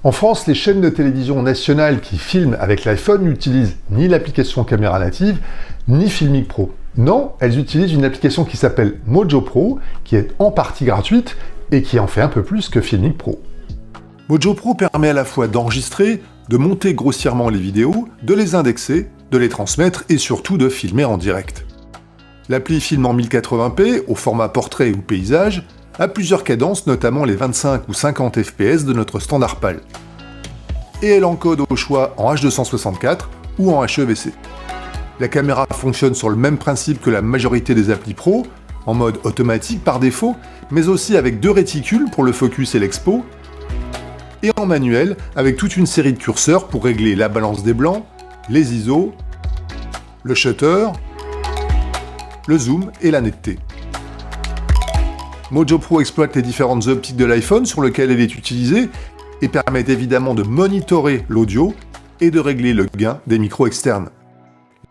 En France, les chaînes de télévision nationales qui filment avec l'iPhone n'utilisent ni l'application caméra native, ni Filmic Pro. Non, elles utilisent une application qui s'appelle Mojo Pro, qui est en partie gratuite et qui en fait un peu plus que Filmic Pro. Mojo Pro permet à la fois d'enregistrer, de monter grossièrement les vidéos, de les indexer, de les transmettre et surtout de filmer en direct. L'appli filme en 1080p, au format portrait ou paysage, à plusieurs cadences, notamment les 25 ou 50 fps de notre standard PAL. Et elle encode au choix en H264 ou en HEVC. La caméra fonctionne sur le même principe que la majorité des applis pro, en mode automatique par défaut, mais aussi avec 2 réticules pour le focus et l'expo, et en manuel avec toute une série de curseurs pour régler la balance des blancs, les ISO, le shutter, le zoom et la netteté. Mojo Pro exploite les différentes optiques de l'iPhone sur lequel elle est utilisée et permet évidemment de monitorer l'audio et de régler le gain des micros externes.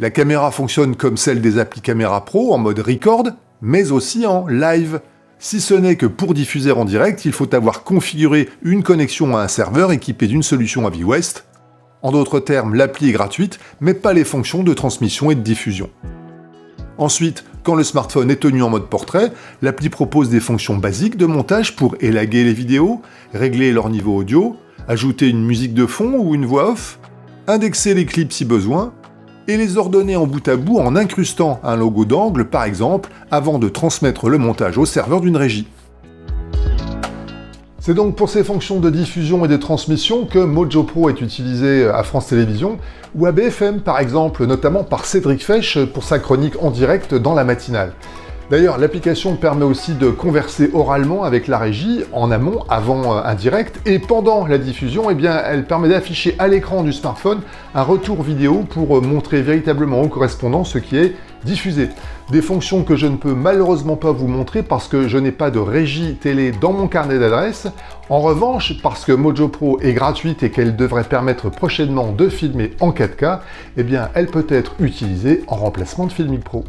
La caméra fonctionne comme celle des applis Caméra Pro en mode record, mais aussi en live. Si ce n'est que pour diffuser en direct, il faut avoir configuré une connexion à un serveur équipé d'une solution AViWest. En d'autres termes, l'appli est gratuite, mais pas les fonctions de transmission et de diffusion. Ensuite, quand le smartphone est tenu en mode portrait, l'appli propose des fonctions basiques de montage pour élaguer les vidéos, régler leur niveau audio, ajouter une musique de fond ou une voix off, indexer les clips si besoin, et les ordonner en bout à bout en incrustant un logo d'angle par exemple, avant de transmettre le montage au serveur d'une régie. C'est donc pour ces fonctions de diffusion et de transmission que Mojo Pro est utilisé à France Télévisions ou à BFM par exemple, notamment par Cédric Fesch pour sa chronique en direct dans la matinale. D'ailleurs, l'application permet aussi de converser oralement avec la régie en amont, avant un direct, et pendant la diffusion, eh bien, elle permet d'afficher à l'écran du smartphone un retour vidéo pour montrer véritablement au correspondant ce qui est diffusé. Des fonctions que je ne peux malheureusement pas vous montrer parce que je n'ai pas de régie télé dans mon carnet d'adresses. En revanche, parce que Mojo Pro est gratuite et qu'elle devrait permettre prochainement de filmer en 4K, eh bien, elle peut être utilisée en remplacement de Filmic Pro.